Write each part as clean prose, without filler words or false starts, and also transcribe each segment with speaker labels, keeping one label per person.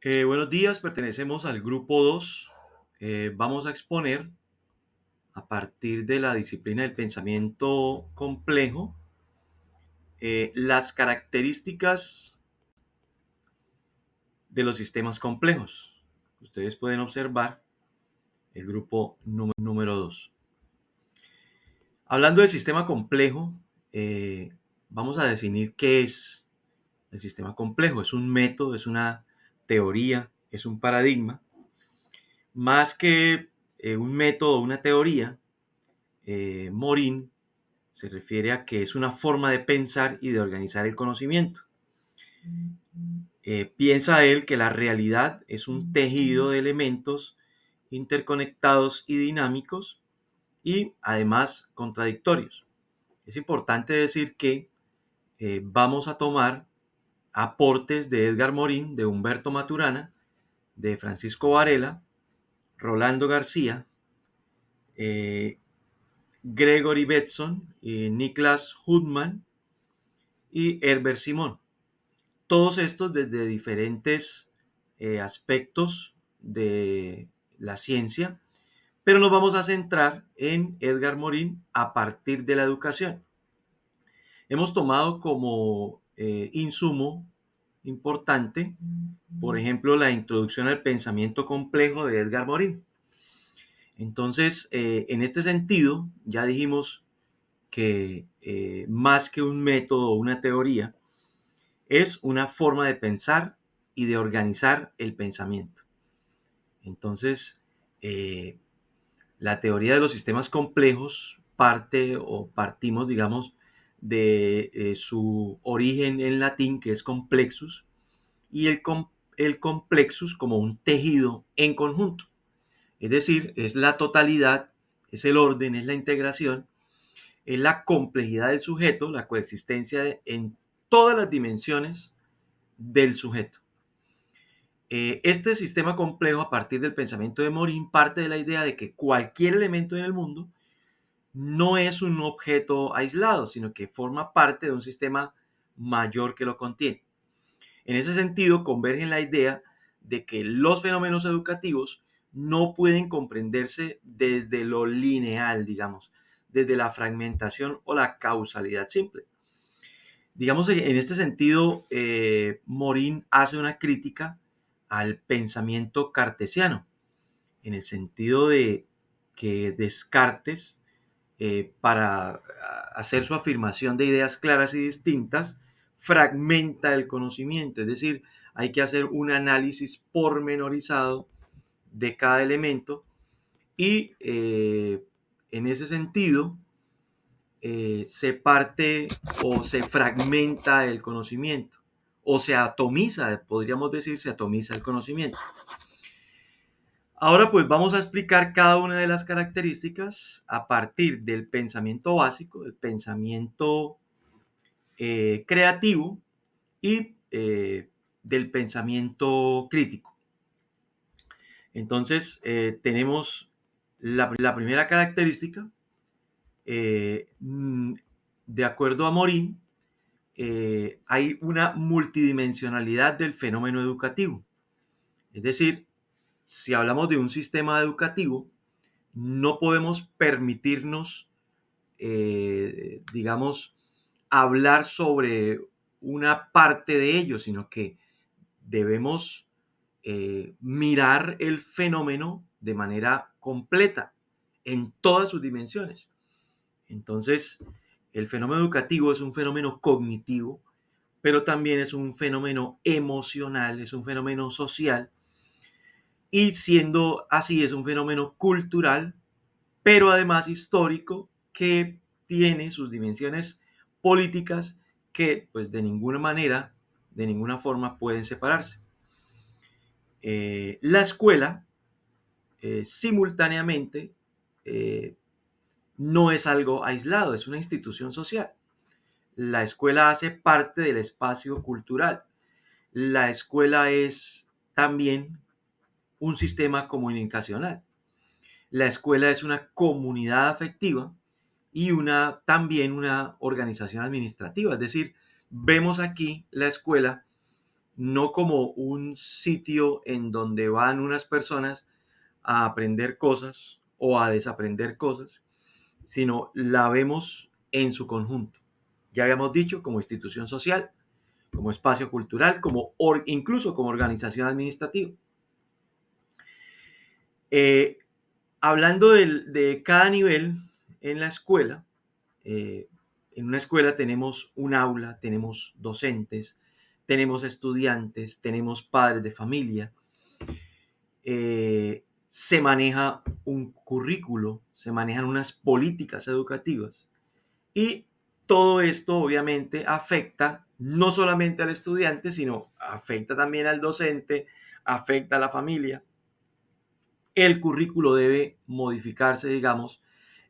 Speaker 1: Buenos días, pertenecemos al grupo 2. Vamos a exponer a partir de la disciplina del pensamiento complejo las características de los sistemas complejos. Ustedes pueden observar el grupo número 2. Hablando del sistema complejo, vamos a definir qué es el sistema complejo. Es un método, es una teoría, es un paradigma. Más que un método o una teoría, Morin se refiere a que es una forma de pensar y de organizar el conocimiento. Piensa él que la realidad es un tejido de elementos interconectados y dinámicos y además contradictorios. Es importante decir que vamos a tomar aportes de Edgar Morin, de Humberto Maturana, de Francisco Varela, Rolando García, eh, Gregory Bateson, Niklas Hudman y Herbert Simon. Todos estos desde diferentes aspectos de la ciencia, pero nos vamos a centrar en Edgar Morin a partir de la educación. Hemos tomado como insumo importante, por ejemplo, la introducción al pensamiento complejo de Edgar Morin. Entonces, en este sentido, ya dijimos que más que un método o una teoría, es una forma de pensar y de organizar el pensamiento. Entonces, eh, la teoría de los sistemas complejos partimos, digamos, de su origen en latín, que es complexus, y el complexus como un tejido en conjunto. Es decir, es la totalidad, es el orden, es la integración, es la complejidad del sujeto, la coexistencia en todas las dimensiones del sujeto. Este sistema complejo, a partir del pensamiento de Morin, parte de la idea de que cualquier elemento en el mundo no es un objeto aislado, sino que forma parte de un sistema mayor que lo contiene. En ese sentido, converge en la idea de que los fenómenos educativos no pueden comprenderse desde lo lineal, digamos, desde la fragmentación o la causalidad simple. Digamos, en este sentido, Morin hace una crítica al pensamiento cartesiano, en el sentido de que Descartes, para hacer su afirmación de ideas claras y distintas, fragmenta el conocimiento, es decir, hay que hacer un análisis pormenorizado de cada elemento y en ese sentido se parte o se fragmenta el conocimiento o se atomiza, podríamos decir, se atomiza el conocimiento. Ahora pues vamos a explicar cada una de las características a partir del pensamiento básico, del pensamiento creativo y del pensamiento crítico. Entonces tenemos la primera característica, de acuerdo a Morin, hay una multidimensionalidad del fenómeno educativo. Es decir, si hablamos de un sistema educativo, no podemos permitirnos, digamos, hablar sobre una parte de ello, sino que debemos mirar el fenómeno de manera completa, en todas sus dimensiones. Entonces, el fenómeno educativo es un fenómeno cognitivo, pero también es un fenómeno emocional, es un fenómeno social, y siendo así es un fenómeno cultural, pero además histórico, que tiene sus dimensiones políticas que pues de ninguna manera, de ninguna forma pueden separarse. La escuela simultáneamente eh, no es algo aislado, es una institución social. La escuela hace parte del espacio cultural. La escuela es también un sistema comunicacional. La escuela es una comunidad afectiva y también una organización administrativa. Es decir, vemos aquí la escuela no como un sitio en donde van unas personas a aprender cosas o a desaprender cosas, sino la vemos en su conjunto. Ya habíamos dicho, como institución social, como espacio cultural, incluso como organización administrativa. Eh, Hablando de cada nivel en la escuela, en una escuela tenemos un aula, tenemos docentes, tenemos estudiantes, tenemos padres de familia, se maneja un currículo, se manejan unas políticas educativas y todo esto obviamente afecta no solamente al estudiante, sino afecta también al docente, afecta a la familia. El currículo debe modificarse, digamos,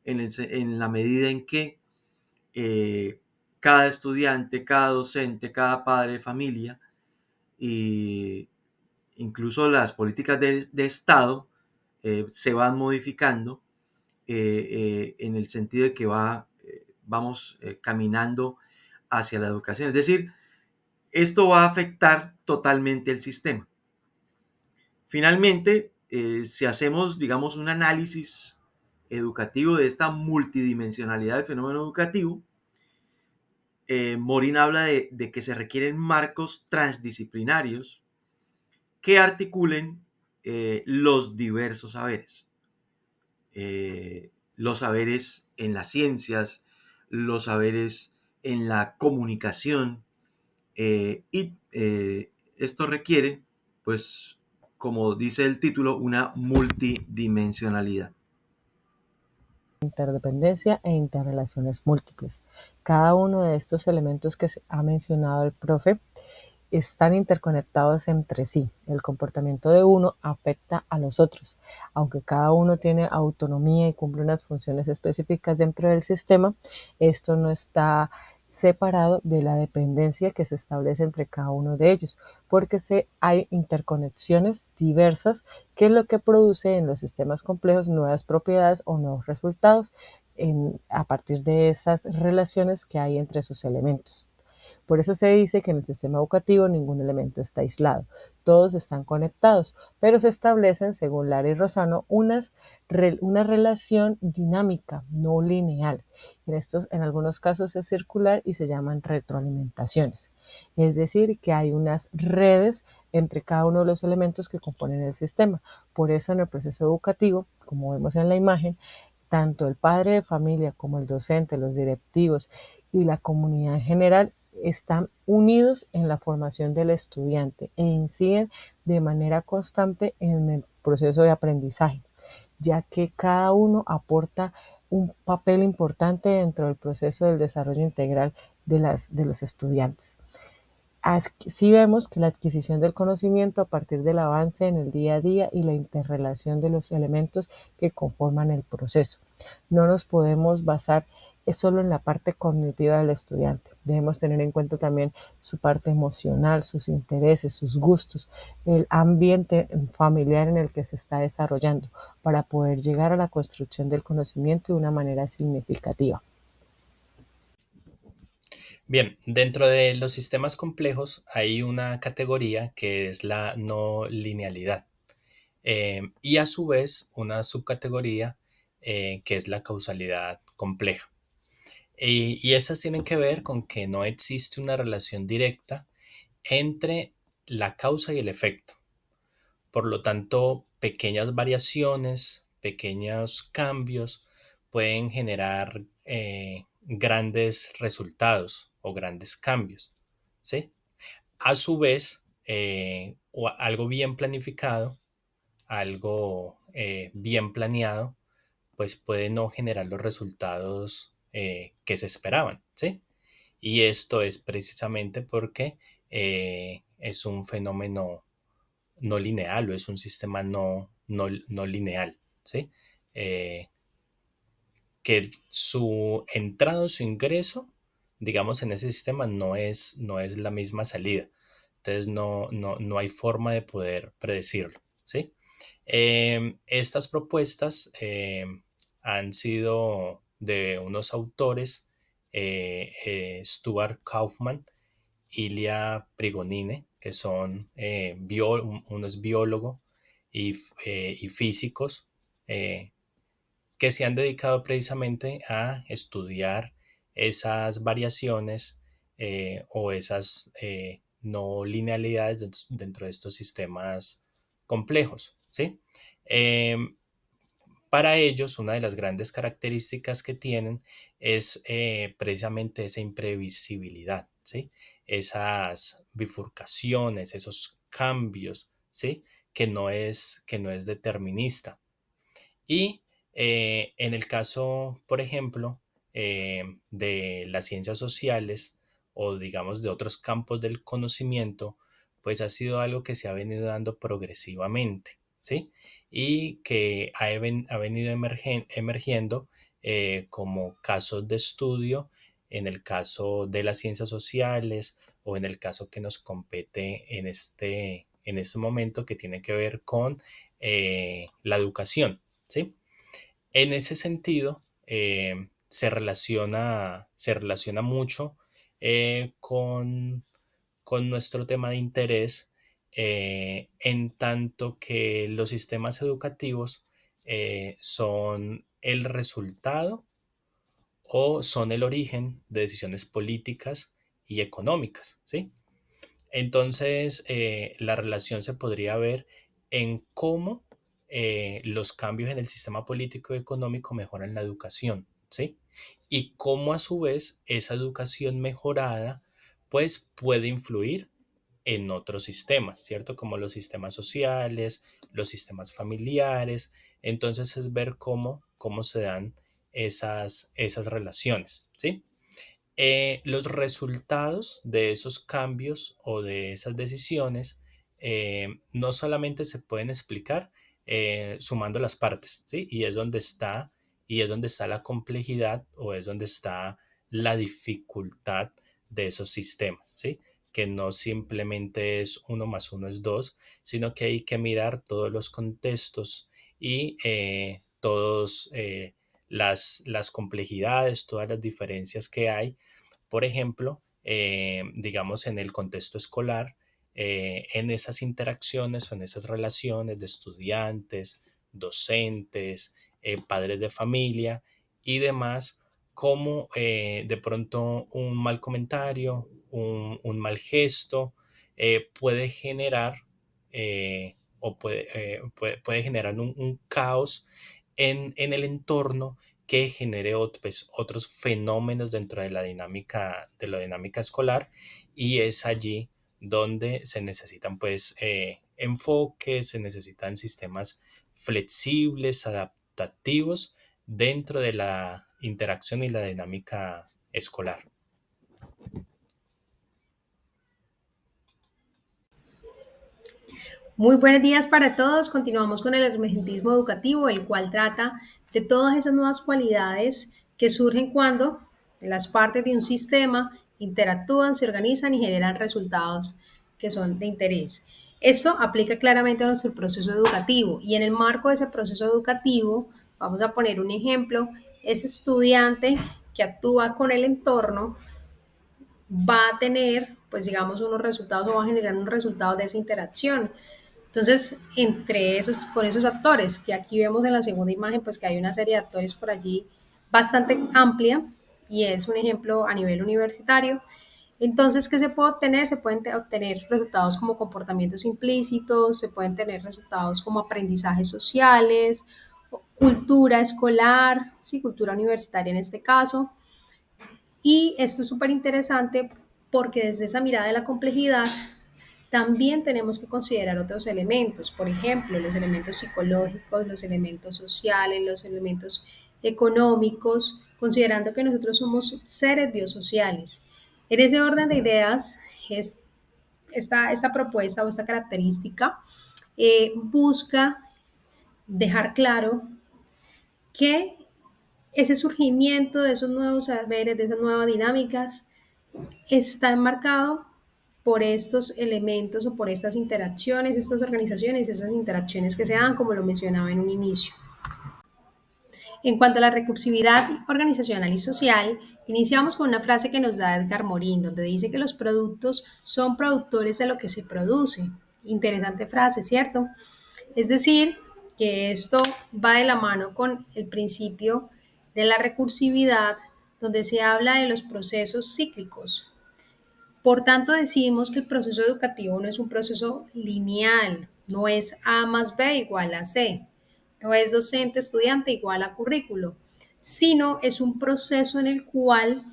Speaker 1: en la medida en que cada estudiante, cada docente, cada padre de familia y incluso las políticas de Estado se van modificando en el sentido de que vamos caminando hacia la educación. Es decir, esto va a afectar totalmente el sistema. Finalmente, si hacemos, digamos, un análisis educativo de esta multidimensionalidad del fenómeno educativo, Morín habla de que se requieren marcos transdisciplinarios que articulen los diversos saberes. Los saberes en las ciencias, los saberes en la comunicación, y esto requiere, pues, como dice el título, una multidimensionalidad.
Speaker 2: Interdependencia e interrelaciones múltiples. Cada uno de estos elementos que ha mencionado el profe están interconectados entre sí. El comportamiento de uno afecta a los otros. Aunque cada uno tiene autonomía y cumple unas funciones específicas dentro del sistema, esto no está separado de la dependencia que se establece entre cada uno de ellos, porque hay interconexiones diversas, que es lo que produce en los sistemas complejos nuevas propiedades o nuevos resultados a partir de esas relaciones que hay entre sus elementos. Por eso se dice que en el sistema educativo ningún elemento está aislado, todos están conectados, pero se establecen, según Lara y Rosano, una relación dinámica, no lineal. En algunos casos es circular y se llaman retroalimentaciones. Es decir, que hay unas redes entre cada uno de los elementos que componen el sistema. Por eso en el proceso educativo, como vemos en la imagen, tanto el padre de familia como el docente, los directivos y la comunidad en general están unidos en la formación del estudiante e inciden de manera constante en el proceso de aprendizaje, ya que cada uno aporta un papel importante dentro del proceso del desarrollo integral de los estudiantes. Así vemos que la adquisición del conocimiento a partir del avance en el día a día y la interrelación de los elementos que conforman el proceso. No nos podemos basar solo en la parte cognitiva del estudiante. Debemos tener en cuenta también su parte emocional, sus intereses, sus gustos, el ambiente familiar en el que se está desarrollando para poder llegar a la construcción del conocimiento de una manera significativa.
Speaker 3: Bien, dentro de los sistemas complejos hay una categoría que es la no linealidad, y a su vez una subcategoría que es la causalidad compleja. Y esas tienen que ver con que no existe una relación directa entre la causa y el efecto. Por lo tanto, pequeñas variaciones, pequeños cambios pueden generar grandes resultados o grandes cambios, ¿sí? A su vez, algo bien planificado, algo bien planeado, pues puede no generar los resultados que se esperaban, ¿sí? Y esto es precisamente porque es un fenómeno no lineal o es un sistema no lineal, ¿sí? Eh, que su entrada o su ingreso, digamos, en ese sistema no es la misma salida. Entonces no hay forma de poder predecirlo, ¿sí? Estas propuestas han sido de unos autores, Stuart Kauffman, Ilya Prigonine que son uno es biólogo y físicos, que se han dedicado precisamente a estudiar esas variaciones o esas no linealidades dentro de estos sistemas complejos, ¿sí? Em, para ellos, una de las grandes características que tienen es precisamente esa imprevisibilidad, ¿sí? Esas bifurcaciones, esos cambios, ¿sí? Que no es determinista. Y en el caso, por ejemplo, de las ciencias sociales o digamos de otros campos del conocimiento, pues ha sido algo que se ha venido dando progresivamente, ¿sí? Y que ha venido emergiendo como casos de estudio en el caso de las ciencias sociales o en el caso que nos compete en este momento que tiene que ver con la educación, ¿sí? En ese sentido, se relaciona mucho con nuestro tema de interés, en tanto que los sistemas educativos son el resultado o son el origen de decisiones políticas y económicas, ¿sí? Entonces, la relación se podría ver en cómo los cambios en el sistema político y económico mejoran la educación, ¿sí? Y cómo a su vez esa educación mejorada pues puede influir en otros sistemas, ¿cierto? Como los sistemas sociales, los sistemas familiares. Entonces es ver cómo se dan esas relaciones, ¿sí? Los resultados de esos cambios o de esas decisiones no solamente se pueden explicar sumando las partes, ¿sí? Y es donde está la complejidad o es donde está la dificultad de esos sistemas, ¿sí? Que no simplemente es uno más uno es dos, sino que hay que mirar todos los contextos y todos las complejidades, todas las diferencias que hay, por ejemplo, digamos en el contexto escolar, en esas interacciones o en esas relaciones de estudiantes, docentes, padres de familia y demás, como de pronto un mal comentario, un mal gesto puede generar o puede generar un caos en el entorno que genere pues, otros fenómenos dentro de la dinámica escolar, y es allí donde se necesitan pues enfoques, se necesitan sistemas flexibles, adaptativos dentro de la interacción y la dinámica escolar.
Speaker 4: Muy buenos días para todos. Continuamos con el emergentismo educativo, el cual trata de todas esas nuevas cualidades que surgen cuando las partes de un sistema interactúan, se organizan y generan resultados que son de interés. Esto aplica claramente a nuestro proceso educativo y en el marco de ese proceso educativo, vamos a poner un ejemplo, ese estudiante que actúa con el entorno va a tener, pues digamos, unos resultados o va a generar un resultado de esa interacción. Entonces, con esos actores, que aquí vemos en la segunda imagen, pues que hay una serie de actores por allí bastante amplia y es un ejemplo a nivel universitario. Entonces, ¿qué se puede obtener? Se pueden obtener resultados como comportamientos implícitos, se pueden tener resultados como aprendizajes sociales, cultura escolar, sí, cultura universitaria en este caso. Y esto es súper interesante porque desde esa mirada de la complejidad también tenemos que considerar otros elementos, por ejemplo, los elementos psicológicos, los elementos sociales, los elementos económicos, considerando que nosotros somos seres biosociales. En ese orden de ideas, es esta propuesta o esta característica busca dejar claro que ese surgimiento de esos nuevos saberes, de esas nuevas dinámicas, está enmarcado por estos elementos o por estas interacciones, estas organizaciones, estas interacciones que se dan, como lo mencionaba en un inicio. En cuanto a la recursividad organizacional y social, iniciamos con una frase que nos da Edgar Morin, donde dice que los productos son productores de lo que se produce. Interesante frase, ¿cierto? Es decir, que esto va de la mano con el principio de la recursividad, donde se habla de los procesos cíclicos. Por tanto, decimos que el proceso educativo no es un proceso lineal, no es A más B igual a C, no es docente estudiante igual a currículo, sino es un proceso en el cual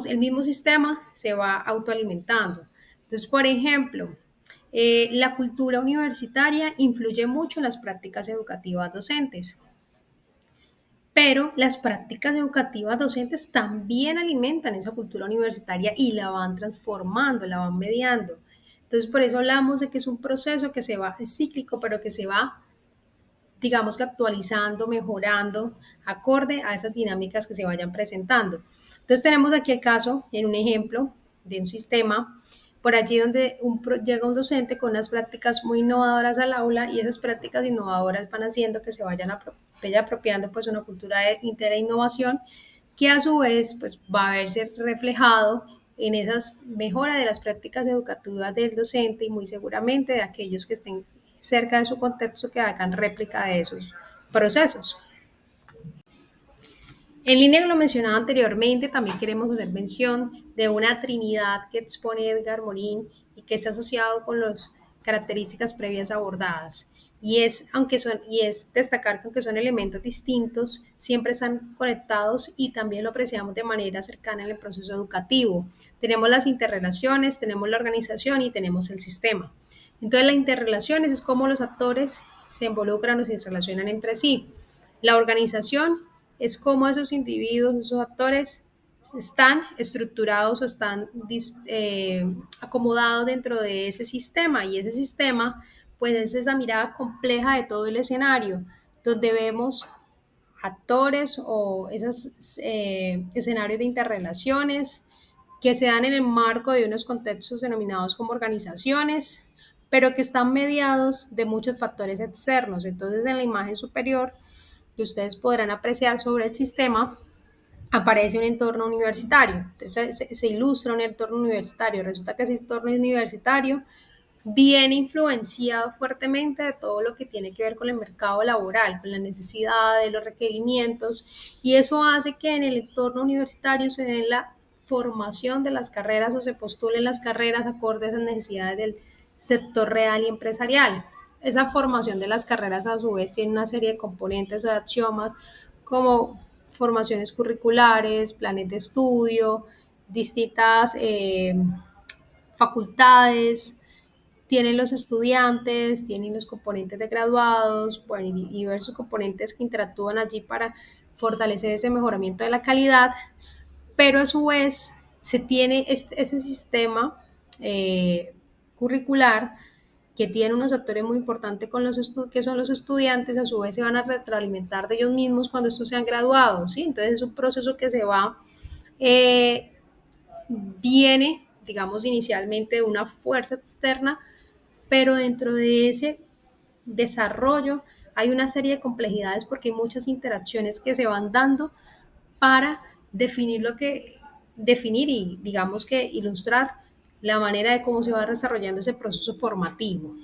Speaker 4: el mismo sistema se va autoalimentando. Entonces, por ejemplo, la cultura universitaria influye mucho en las prácticas educativas docentes, pero las prácticas educativas docentes también alimentan esa cultura universitaria y la van transformando, la van mediando. Entonces, por eso hablamos de que es un proceso que es cíclico, pero que se va, digamos que actualizando, mejorando, acorde a esas dinámicas que se vayan presentando. Entonces, tenemos aquí el caso, en un ejemplo de un sistema, por allí donde llega un docente con unas prácticas muy innovadoras al aula y esas prácticas innovadoras van haciendo que se vayan apropiando pues una cultura de innovación que a su vez pues va a verse reflejado en esas mejoras de las prácticas educativas del docente y muy seguramente de aquellos que estén cerca de su contexto que hagan réplica de esos procesos. En línea con lo mencionado anteriormente, también queremos hacer mención de una trinidad que expone Edgar Morin y que está asociado con las características previas abordadas. Y es destacar que aunque son elementos distintos, siempre están conectados y también lo apreciamos de manera cercana en el proceso educativo. Tenemos las interrelaciones, tenemos la organización y tenemos el sistema. Entonces, las interrelaciones es cómo los actores se involucran o se relacionan entre sí. La organización es cómo esos individuos, esos actores están estructurados o están acomodados dentro de ese sistema y ese sistema pues es esa mirada compleja de todo el escenario donde vemos actores o esos escenarios de interrelaciones que se dan en el marco de unos contextos denominados como organizaciones, pero que están mediados de muchos factores externos. Entonces, en la imagen superior que ustedes podrán apreciar sobre el sistema, aparece un entorno universitario. Entonces, se ilustra un entorno universitario. Resulta que ese entorno universitario viene influenciado fuertemente de todo lo que tiene que ver con el mercado laboral, con las necesidades, los requerimientos, y eso hace que en el entorno universitario se dé la formación de las carreras o se postulen las carreras acorde a esas necesidades del sector real y empresarial. Esa formación de las carreras a su vez tiene una serie de componentes o de axiomas como formaciones curriculares, planes de estudio, distintas facultades, tienen los estudiantes, tienen los componentes de graduados, bueno, y diversos componentes que interactúan allí para fortalecer ese mejoramiento de la calidad, pero a su vez se tiene ese sistema curricular que tiene unos actores muy importantes con que son los estudiantes, a su vez se van a retroalimentar de ellos mismos cuando estos sean graduados, ¿sí? Entonces es un proceso que eh, viene, digamos, inicialmente de una fuerza externa, pero dentro de ese desarrollo hay una serie de complejidades porque hay muchas interacciones que se van dando para definir y digamos que ilustrar la manera de cómo se va desarrollando ese proceso formativo.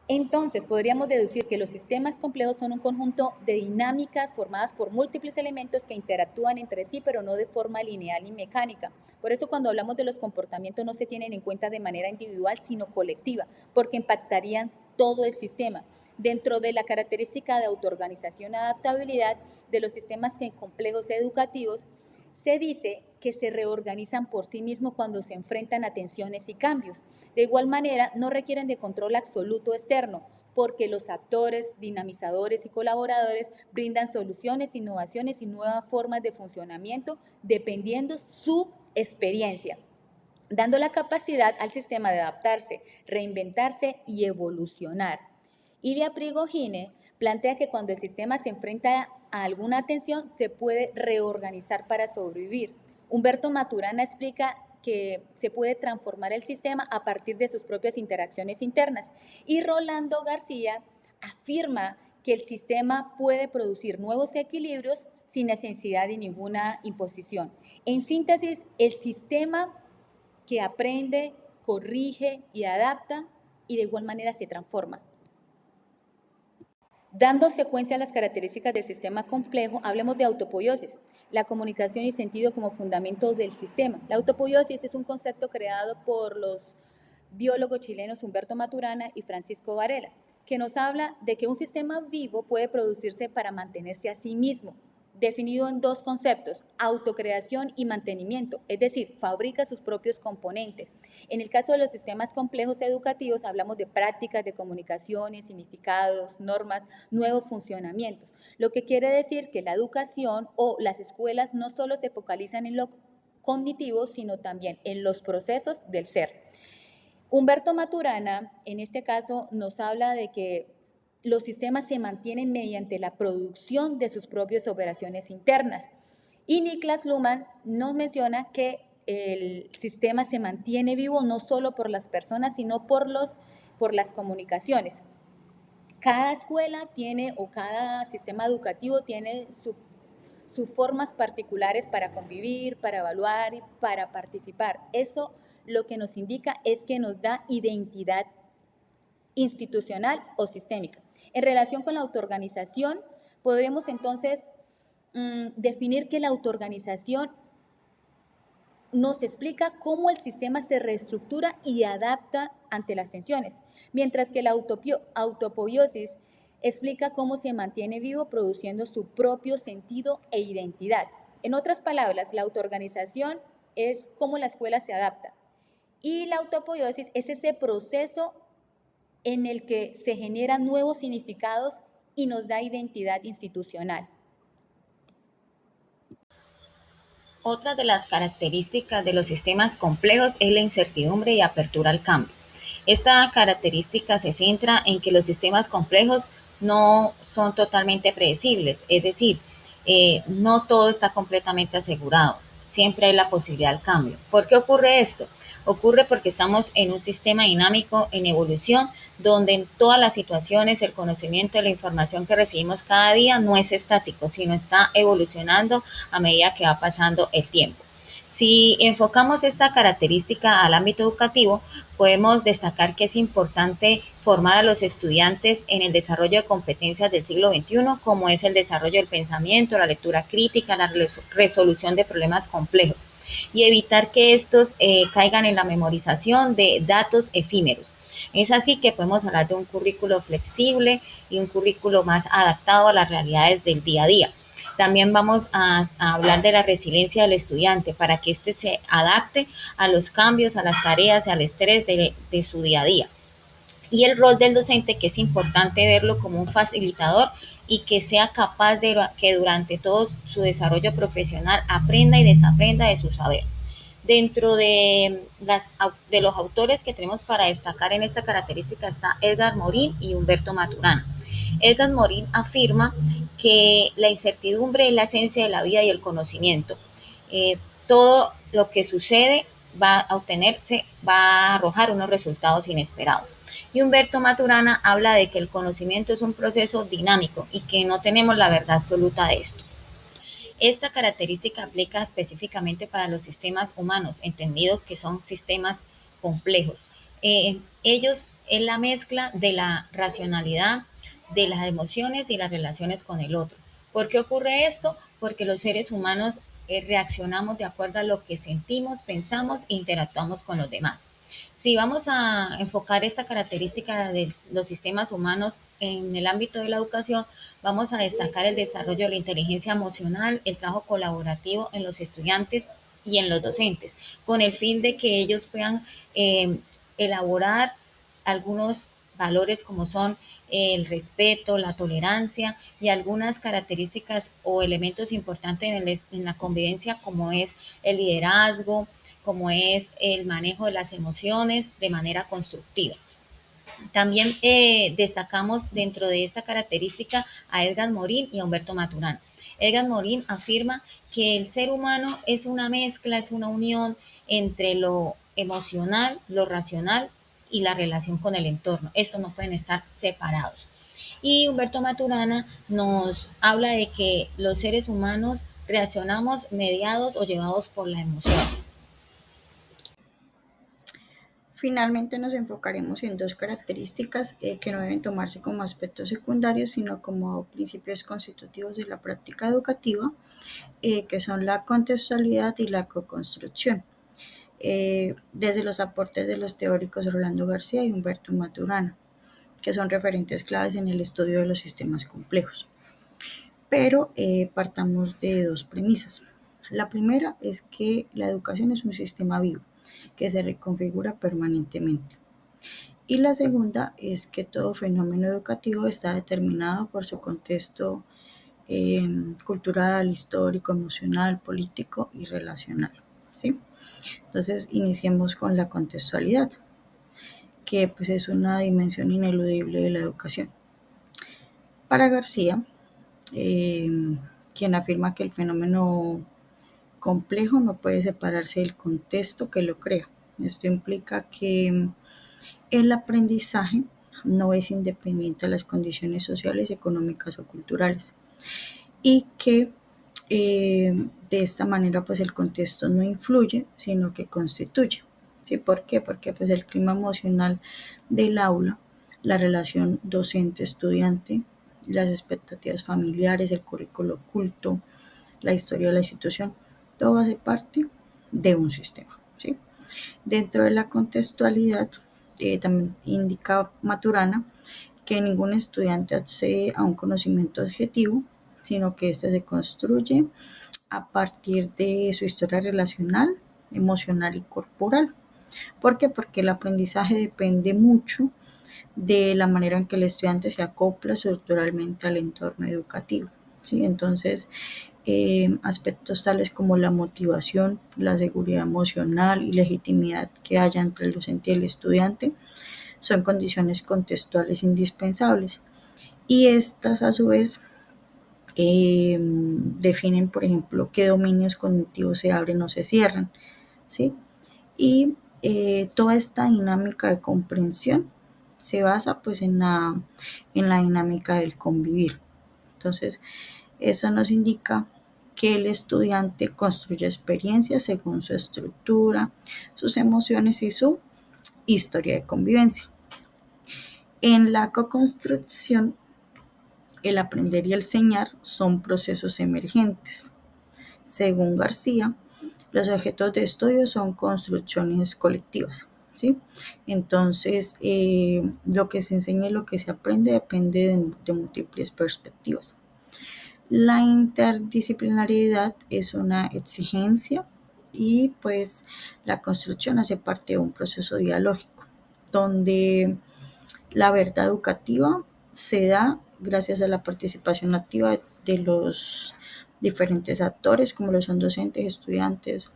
Speaker 5: Entonces, podríamos deducir que los sistemas complejos son un conjunto de dinámicas formadas por múltiples elementos que interactúan entre sí, pero no de forma lineal y mecánica. Por eso, cuando hablamos de los comportamientos, no se tienen en cuenta de manera individual, sino colectiva, porque impactarían todo el sistema. Dentro de la característica de autoorganización y adaptabilidad de los sistemas complejos educativos, se dice que se reorganizan por sí mismos cuando se enfrentan a tensiones y cambios. De igual manera, no requieren de control absoluto externo, porque los actores, dinamizadores y colaboradores brindan soluciones, innovaciones y nuevas formas de funcionamiento dependiendo su experiencia, dando la capacidad al sistema de adaptarse, reinventarse y evolucionar. Ilia Prigogine plantea que cuando el sistema se enfrenta a alguna tensión, se puede reorganizar para sobrevivir. Humberto Maturana explica que se puede transformar el sistema a partir de sus propias interacciones internas. Y Rolando García afirma que el sistema puede producir nuevos equilibrios sin necesidad de ninguna imposición. En síntesis, el sistema que aprende, corrige y adapta y de igual manera se transforma. Dando secuencia a las características del sistema complejo, hablemos de autopoiesis, la comunicación y sentido como fundamento del sistema. La autopoiesis es un concepto creado por los biólogos chilenos Humberto Maturana y Francisco Varela, que nos habla de que un sistema vivo puede producirse para mantenerse a sí mismo, definido en dos conceptos, autocreación y mantenimiento, es decir, fabrica sus propios componentes. En el caso de los sistemas complejos educativos hablamos de prácticas de comunicaciones, significados, normas, nuevos funcionamientos, lo que quiere decir que la educación o las escuelas no solo se focalizan en lo cognitivo, sino también en los procesos del ser. Humberto Maturana, en este caso, nos habla de que los sistemas se mantienen mediante la producción de sus propias operaciones internas. Y Niklas Luhmann nos menciona que el sistema se mantiene vivo no solo por las personas, sino por las comunicaciones. Cada escuela tiene, o cada sistema educativo tiene sus formas particulares para convivir, para evaluar y para participar. Eso lo que nos indica es que nos da identidad institucional o sistémica. En relación con la autoorganización, podremos entonces definir que la autoorganización nos explica cómo el sistema se reestructura y adapta ante las tensiones, mientras que la autopoiesis explica cómo se mantiene vivo produciendo su propio sentido e identidad. En otras palabras, la autoorganización es cómo la escuela se adapta y la autopoiesis es ese proceso en el que se generan nuevos significados y nos da identidad institucional.
Speaker 6: Otra de las características de los sistemas complejos es la incertidumbre y apertura al cambio. Esta característica se centra en que los sistemas complejos no son totalmente predecibles, es decir, no todo está completamente asegurado, siempre hay la posibilidad del cambio. ¿Por qué ocurre esto? Ocurre porque estamos en un sistema dinámico en evolución, donde en todas las situaciones el conocimiento y la información que recibimos cada día no es estático, sino está evolucionando a medida que va pasando el tiempo. Si enfocamos esta característica al ámbito educativo, podemos destacar que es importante formar a los estudiantes en el desarrollo de competencias del siglo XXI, como es el desarrollo del pensamiento, la lectura crítica, la resolución de problemas complejos, y evitar que estos caigan en la memorización de datos efímeros. Es así que podemos hablar de un currículo flexible y un currículo más adaptado a las realidades del día a día. También vamos a hablar de la resiliencia del estudiante para que éste se adapte a los cambios, a las tareas y al estrés de su día a día. Y el rol del docente, que es importante verlo como un facilitador y que sea capaz de que durante todo su desarrollo profesional aprenda y desaprenda de su saber. Dentro de los autores que tenemos para destacar en esta característica está Edgar Morin y Humberto Maturana. Edgar Morin afirma que la incertidumbre es la esencia de la vida y el conocimiento. Todo lo que sucede va a obtenerse, va a arrojar unos resultados inesperados. Y Humberto Maturana habla de que el conocimiento es un proceso dinámico y que no tenemos la verdad absoluta de esto. Esta característica aplica específicamente para los sistemas humanos, entendido que son sistemas complejos. Ellos es la mezcla de la racionalidad, de las emociones y las relaciones con el otro. ¿Por qué ocurre esto? Porque los seres humanos reaccionamos de acuerdo a lo que sentimos, pensamos e interactuamos con los demás. Si vamos a enfocar esta característica de los sistemas humanos en el ámbito de la educación, vamos a destacar el desarrollo de la inteligencia emocional, el trabajo colaborativo en los estudiantes y en los docentes, con el fin de que ellos puedan elaborar algunos valores como son el respeto, la tolerancia y algunas características o elementos importantes en la convivencia, como es el liderazgo, como es el manejo de las emociones de manera constructiva. También destacamos dentro de esta característica a Edgar Morin y a Humberto Maturana. Edgar Morin afirma que el ser humano es una mezcla, es una unión entre lo emocional, lo racional y la relación con el entorno. Estos no pueden estar separados. Y Humberto Maturana nos habla de que los seres humanos reaccionamos mediados o llevados por las emociones.
Speaker 7: Finalmente nos enfocaremos en dos características que no deben tomarse como aspectos secundarios, sino como principios constitutivos de la práctica educativa, que son la contextualidad y la coconstrucción, desde los aportes de los teóricos Rolando García y Humberto Maturana, que son referentes claves en el estudio de los sistemas complejos. Pero partamos de dos premisas. La primera es que la educación es un sistema vivo que se reconfigura permanentemente. Y la segunda es que todo fenómeno educativo está determinado por su contexto cultural, histórico, emocional, político y relacional, ¿sí? Entonces, iniciemos con la contextualidad, que pues es una dimensión ineludible de la educación. Para García, quien afirma que el fenómeno complejo no puede separarse del contexto que lo crea. Esto implica que el aprendizaje no es independiente de las condiciones sociales, económicas o culturales y que de esta manera pues el contexto no influye, sino que constituye. ¿Sí? ¿Por qué? Porque pues el clima emocional del aula, la relación docente-estudiante, las expectativas familiares, el currículo oculto, la historia de la institución, todo hace parte de un sistema, ¿sí? Dentro de la contextualidad, también indica Maturana que ningún estudiante accede a un conocimiento objetivo, sino que éste se construye a partir de su historia relacional, emocional y corporal. ¿Por qué? Porque el aprendizaje depende mucho de la manera en que el estudiante se acopla estructuralmente al entorno educativo, ¿sí? Entonces, aspectos tales como la motivación, la seguridad emocional y legitimidad que haya entre el docente y el estudiante son condiciones contextuales indispensables. Y estas, a su vez, definen, por ejemplo, qué dominios cognitivos se abren o se cierran, ¿sí? Y toda esta dinámica de comprensión se basa pues en la dinámica del convivir. Entonces, eso nos indica que el estudiante construye experiencias según su estructura, sus emociones y su historia de convivencia. En la coconstrucción, el aprender y el enseñar son procesos emergentes. Según García, los objetos de estudio son construcciones colectivas, ¿sí? Entonces, lo que se enseña y lo que se aprende depende de múltiples perspectivas. La interdisciplinariedad es una exigencia y pues la construcción hace parte de un proceso dialógico donde la verdad educativa se da gracias a la participación activa de los diferentes actores como lo son docentes, estudiantes,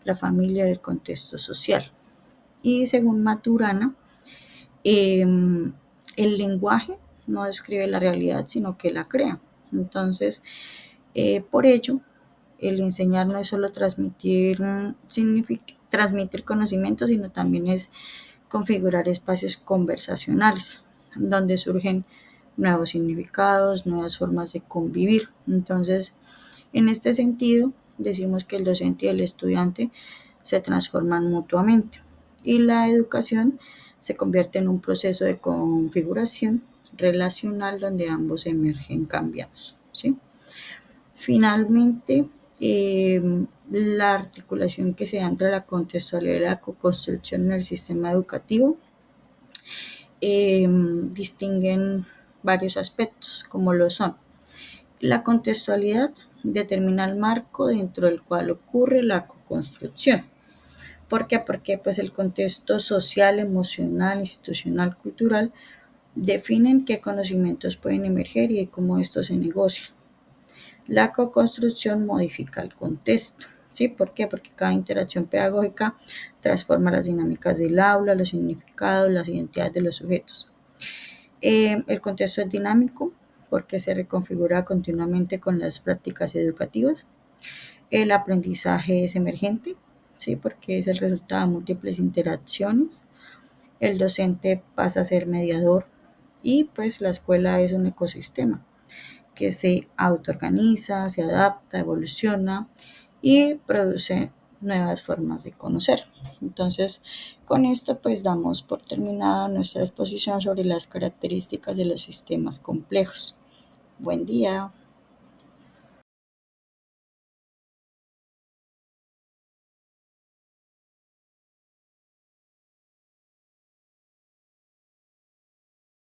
Speaker 7: la familia y el contexto social. Y según Maturana, el lenguaje no describe la realidad sino que la crea. Entonces, por ello, el enseñar no es solo transmitir conocimiento, sino también es configurar espacios conversacionales donde surgen nuevos significados, nuevas formas de convivir. Entonces, en este sentido, decimos que el docente y el estudiante se transforman mutuamente y la educación se convierte en un proceso de configuración relacional donde ambos emergen cambiados, ¿sí? Finalmente, la articulación que se da entre la contextualidad y la co-construcción en el sistema educativo distinguen varios aspectos, como lo son la contextualidad determina el marco dentro del cual ocurre la co-construcción. ¿Por qué? Porque pues, el contexto social, emocional, institucional, cultural definen qué conocimientos pueden emerger y cómo esto se negocia. La co-construcción modifica el contexto. ¿Sí? ¿Por qué? Porque cada interacción pedagógica transforma las dinámicas del aula, los significados, las identidades de los sujetos. El contexto es dinámico porque se reconfigura continuamente con las prácticas educativas. El aprendizaje es emergente, ¿sí? Porque es el resultado de múltiples interacciones. El docente pasa a ser mediador, Y pues la escuela es un ecosistema que se autoorganiza, se adapta, evoluciona y produce nuevas formas de conocer. Entonces, con esto pues damos por terminada nuestra exposición sobre las características de los sistemas complejos. Buen día.